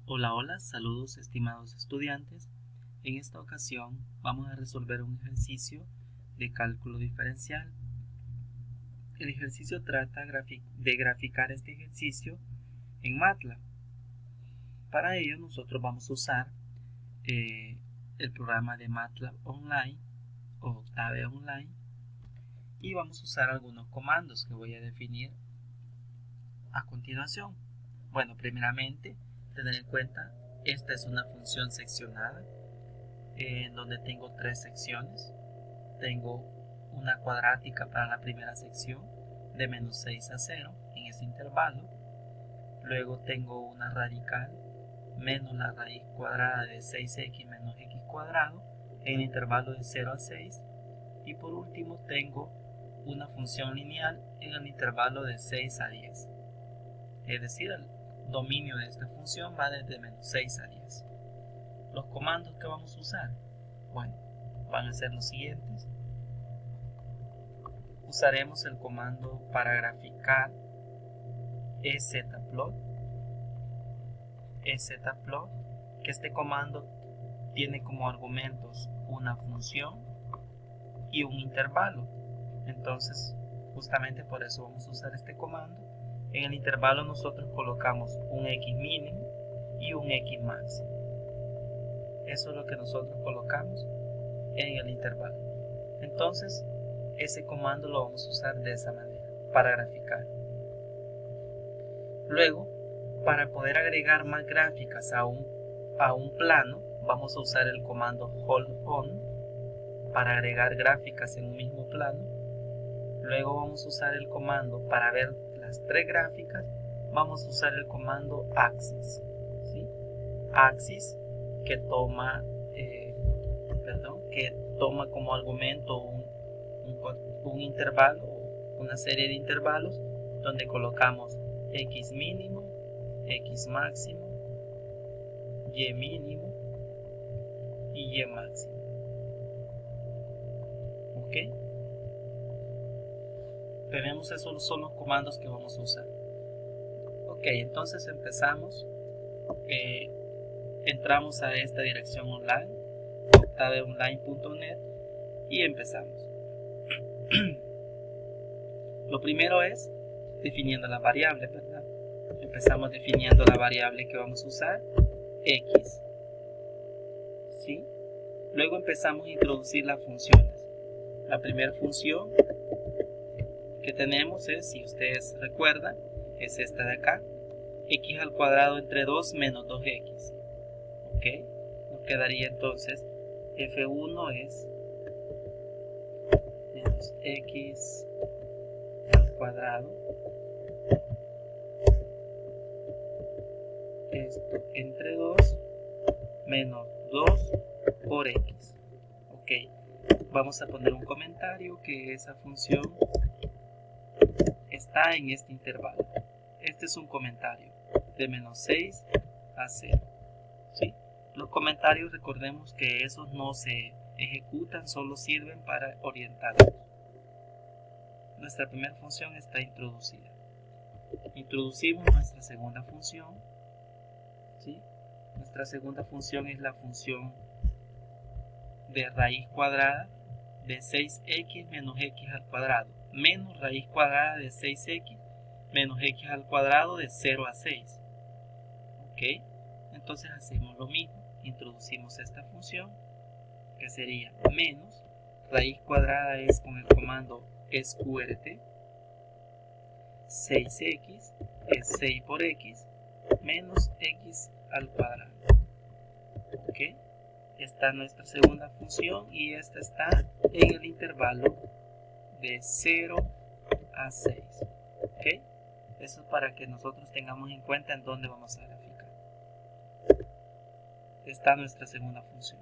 Hola, hola, saludos estimados estudiantes. En esta ocasión vamos a resolver un ejercicio de cálculo diferencial. El ejercicio trata de graficar este ejercicio en MATLAB. Para ello nosotros vamos a usar el programa de MATLAB Online o Octave Online y vamos a usar algunos comandos que voy a definir a continuación. Bueno, primeramente tener en cuenta, esta es una función seccionada en donde tengo tres secciones. Tengo una cuadrática para la primera sección de menos 6 a 0 en ese intervalo. Luego tengo una radical menos la raíz cuadrada de 6x menos x cuadrado en el intervalo de 0 a 6. Y por último tengo una función lineal en el intervalo de 6 a 10. Es decir, el dominio de esta función va desde menos 6 a 10. Los comandos que vamos a usar, bueno, van a ser los siguientes. Usaremos el comando para graficar EZPlot, que este comando tiene como argumentos una función y un intervalo. Entonces, justamente por eso vamos a usar este comando. En el intervalo nosotros colocamos un x mínimo y un x máximo. Eso es lo que nosotros colocamos en el intervalo. Entonces, ese comando lo vamos a usar de esa manera para graficar. Luego, para poder agregar más gráficas a un plano, vamos a usar el comando hold on para agregar gráficas en un mismo plano. Luego vamos a usar el comando para ver las tres gráficas. Vamos a usar el comando axis, ¿sí? Axis que toma como argumento un intervalo, una serie de intervalos donde colocamos x mínimo, x máximo, y mínimo y y máximo. ¿Ok? Tenemos esos son los comandos que vamos a usar. Ok, entonces empezamos. Entramos a esta dirección online, octaveonline.net, y empezamos. Lo primero es definiendo las variables, ¿verdad? Empezamos definiendo la variable que vamos a usar, x, ¿sí? Luego empezamos a introducir las funciones. La primera función que tenemos es, si ustedes recuerdan, es esta de acá, x al cuadrado entre 2 menos 2x. ¿Ok? Nos quedaría entonces f1 es menos x al cuadrado, esto entre 2 menos 2 por x. Ok, vamos a poner un comentario que esa función está en este intervalo. Este es un comentario de menos 6 a 0. ¿Sí? Los comentarios, recordemos que esos no se ejecutan, solo sirven para orientarnos. Nuestra primera función está introducida. Introducimos nuestra segunda función, ¿sí? Nuestra segunda función es la función de raíz cuadrada de 6x menos x al cuadrado menos raíz cuadrada de 6x menos x al cuadrado de 0 a 6. ¿Ok? Entonces hacemos lo mismo, introducimos esta función que sería menos raíz cuadrada es con el comando sqrt, 6x es 6 por x menos x al cuadrado. ¿Ok? Esta es nuestra segunda función y esta está en el intervalo de 0 a 6. ¿Ok? Eso es para que nosotros tengamos en cuenta en dónde vamos a graficar. Está nuestra segunda función.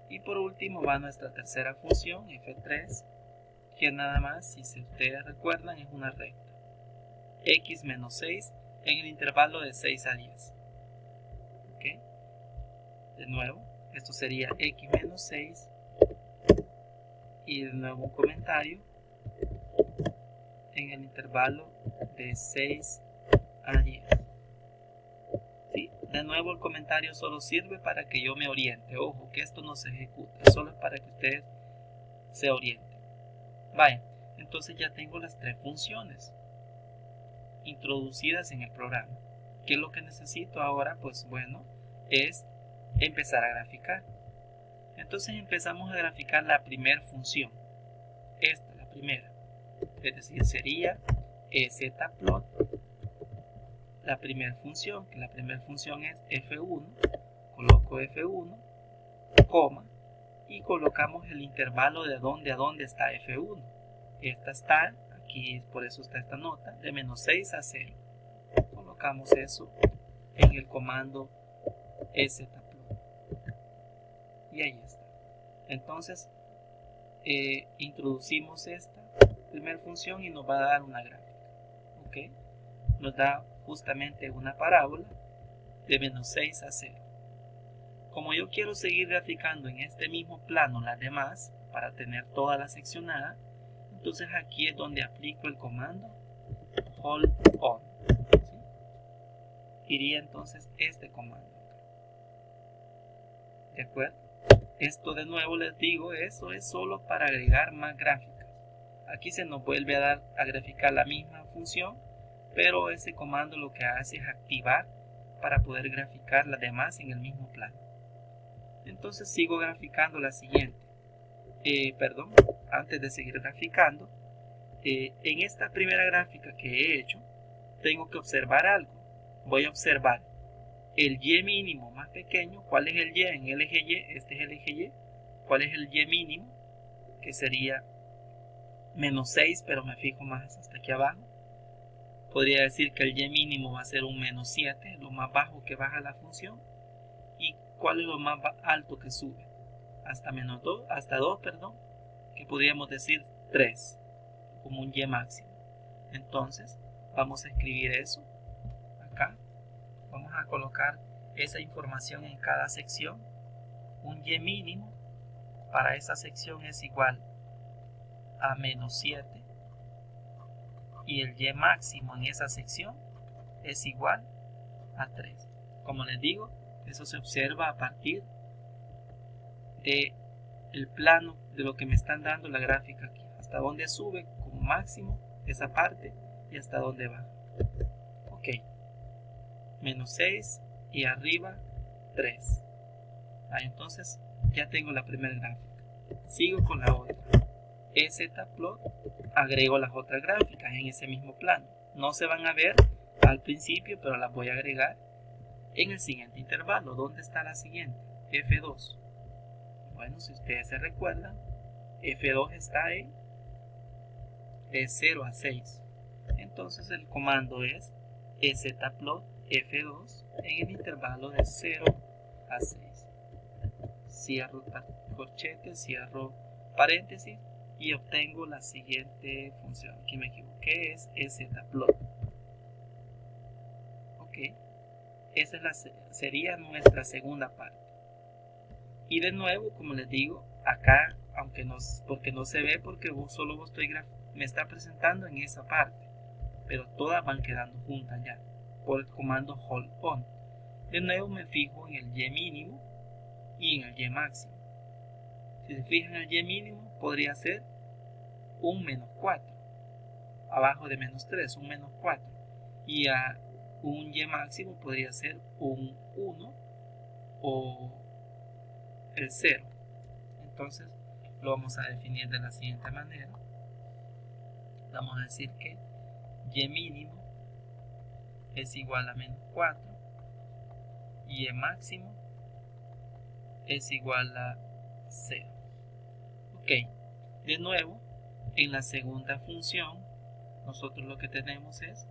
Y por último va nuestra tercera función, f3, que nada más, si ustedes recuerdan, es una recta. X menos 6 en el intervalo de 6 a 10. ¿Ok? De nuevo, esto sería x menos 6 y de nuevo un comentario en el intervalo de 6 a 10. ¿Sí? de nuevo el comentario solo sirve para que yo me oriente. Ojo, que esto no se ejecute, solo es para que ustedes se orienten. Vaya, entonces ya tengo las tres funciones introducidas en el programa. ¿Qué es lo que necesito ahora? Pues bueno, es empezar a graficar. Entonces empezamos a graficar la primera función. Esta, la primera. Es decir, sería zplot. La primera función, que la primera función es f1. Coloco f1, coma, y colocamos el intervalo de dónde a dónde está f1. Esta está, aquí por eso está esta nota, de menos 6 a 0. Colocamos eso en el comando zplot. Y ahí está. Entonces, introducimos esta primera función y nos va a dar una gráfica. ¿Ok? Nos da justamente una parábola de menos 6 a 0. Como yo quiero seguir graficando en este mismo plano las demás, para tener toda la seccionada, entonces aquí es donde aplico el comando hold on. ¿Sí? Iría entonces este comando. ¿De acuerdo? Esto de nuevo les digo, eso es solo para agregar más gráficas. Aquí se nos vuelve a dar a graficar la misma función, pero ese comando lo que hace es activar para poder graficar las demás en el mismo plano. Entonces sigo graficando la siguiente. Antes de seguir graficando, en esta primera gráfica que he hecho, tengo que observar algo. Voy a observar el y mínimo más pequeño. ¿Cuál es el y en el eje Y? Este es el eje Y. ¿Cuál es el y mínimo? Que sería menos 6, pero me fijo más hasta aquí abajo. Podría decir que el y mínimo va a ser un menos 7, lo más bajo que baja la función. ¿Y cuál es lo más alto que sube? Hasta menos 2, hasta 2, que podríamos decir 3, como un y máximo. Entonces, vamos a escribir eso acá. Vamos a colocar esa información en cada sección. Un y mínimo para esa sección es igual a menos 7 y el y máximo en esa sección es igual a 3. Como les digo, eso se observa a partir de el plano de lo que me están dando la gráfica aquí, hasta dónde sube como máximo esa parte y hasta dónde va. Ok, menos 6 y arriba 3. Entonces ya tengo la primera gráfica. Sigo con la otra. zplot, agrego las otras gráficas en ese mismo plano. No se van a ver al principio, pero las voy a agregar en el siguiente intervalo. ¿Dónde está la siguiente? F2. Bueno, si ustedes se recuerdan, F2 está en de 0 a 6. Entonces el comando es zplot F2 en el intervalo de 0 a 6. Cierro corchete, cierro paréntesis y obtengo la siguiente función. Aquí me equivoqué, es zplot. Ok, esa sería nuestra segunda parte. Y de nuevo, como les digo, acá, porque no se ve, porque solo me está presentando en esa parte, pero todas van quedando juntas ya por el comando hold on. De nuevo me fijo en el y mínimo y en el y máximo. Si se fijan en el y mínimo, podría ser un menos 4, abajo de menos 3, un menos 4, y a un y máximo podría ser un 1 o el 0. Entonces lo vamos a definir de la siguiente manera. Vamos a decir que y mínimo es igual a menos 4 y y máximo es igual a 0. Ok, de nuevo, en la segunda función nosotros lo que tenemos es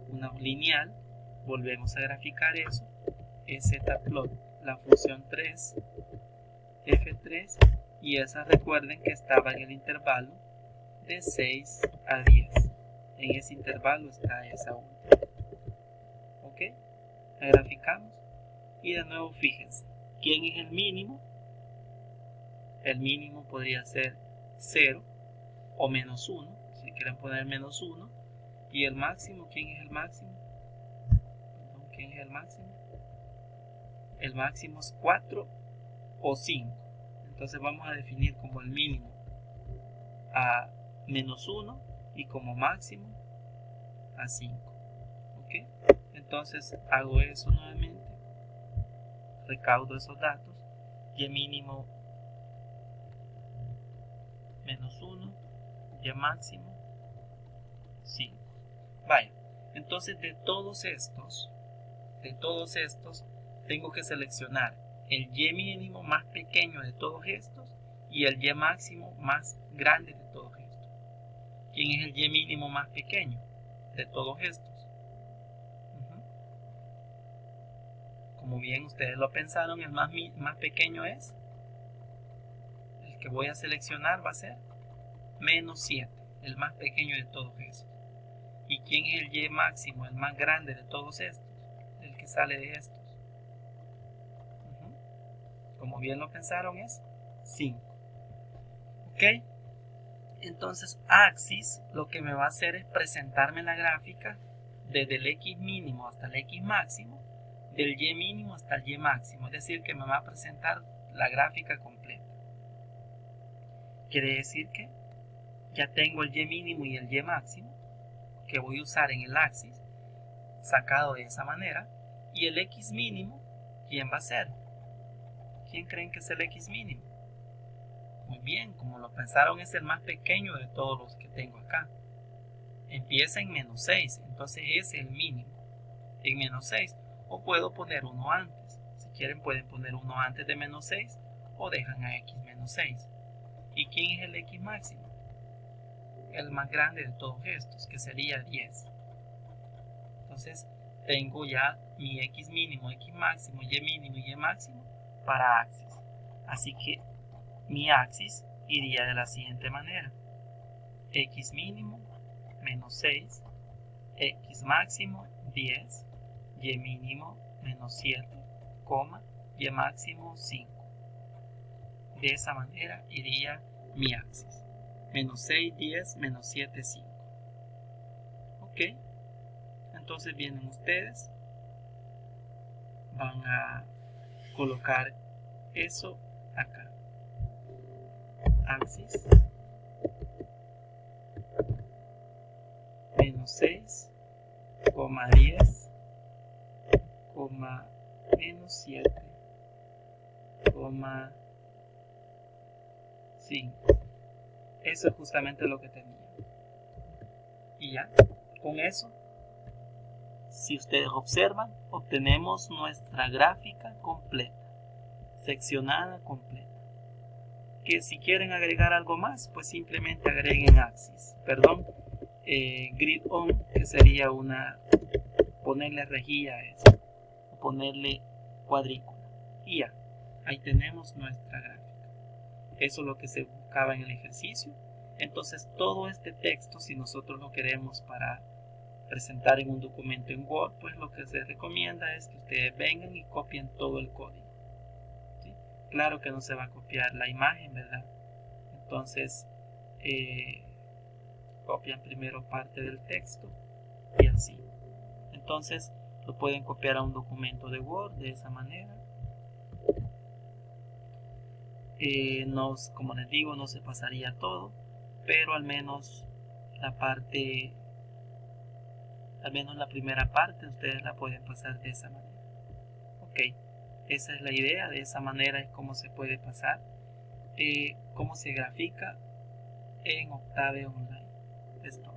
una lineal. Volvemos a graficar eso. zplot, la función 3, f3, y esa recuerden que estaba en el intervalo de 6 a 10. En ese intervalo está esa última. Ok, la graficamos y de nuevo fíjense, ¿quién es el mínimo? El mínimo podría ser 0 o menos 1, si quieren poner menos 1. Y el máximo, ¿quién es el máximo? ¿Quién es el máximo? el máximo es 4 o 5. Entonces vamos a definir como el mínimo a menos 1 y como máximo a 5. ¿Ok? Entonces hago eso nuevamente, recaudo esos datos, y mínimo menos 1, y máximo 5. Vaya, entonces de todos estos tengo que seleccionar el y mínimo más pequeño de todos estos y el y máximo más grande de todos estos. ¿Quién es el y mínimo más pequeño de todos estos? Como bien ustedes lo pensaron, el más pequeño es el que voy a seleccionar, va a ser menos 7, el más pequeño de todos estos. ¿Y quién es el y máximo, el más grande de todos estos? El que sale de estos. Como bien lo pensaron, es 5. ¿Ok? Entonces Axis lo que me va a hacer es presentarme la gráfica desde el X mínimo hasta el X máximo, del Y mínimo hasta el Y máximo, es decir, que me va a presentar la gráfica completa. Quiere decir que ya tengo el Y mínimo y el Y máximo que voy a usar en el Axis, sacado de esa manera, y el X mínimo, ¿quién va a ser? ¿Quién creen que es el X mínimo? Muy bien, como lo pensaron, es el más pequeño de todos los que tengo acá. Empieza en menos 6, entonces es el mínimo en menos 6. O puedo poner uno antes. Si quieren pueden poner uno antes de menos 6 o dejan a X menos 6. ¿Y quién es el X máximo? El más grande de todos estos, que sería 10. Entonces tengo ya mi X mínimo, X máximo, Y mínimo y Y máximo para Axis. Así que mi Axis iría de la siguiente manera: X mínimo menos 6, X máximo 10, Y mínimo menos 7, Y máximo 5. De esa manera iría mi Axis: menos 6, 10, menos 7, 5. Ok, entonces vienen ustedes, van a colocar eso acá: Axis menos 6, 10, menos 7, 5. Eso es justamente lo que tenía. Y ya, con eso, si ustedes observan, obtenemos nuestra gráfica completa, seccionada completa. Que si quieren agregar algo más, pues simplemente agreguen Axis, grid on, que sería ponerle rejilla a eso, o ponerle cuadrícula, y ya, ahí tenemos nuestra gráfica. Eso es lo que se buscaba en el ejercicio. Entonces todo este texto, si nosotros lo queremos para presentar en un documento en Word, pues lo que se recomienda es que ustedes vengan y copien todo el código. ¿Sí? Claro que no se va a copiar la imagen, ¿verdad? Entonces copian primero parte del texto y así. Entonces lo pueden copiar a un documento de Word de esa manera. Como les digo, no se pasaría todo, pero al menos la primera parte ustedes la pueden pasar de esa manera. Ok, esa es la idea, de esa manera es como se puede pasar, cómo se grafica en Octave Online. Es todo.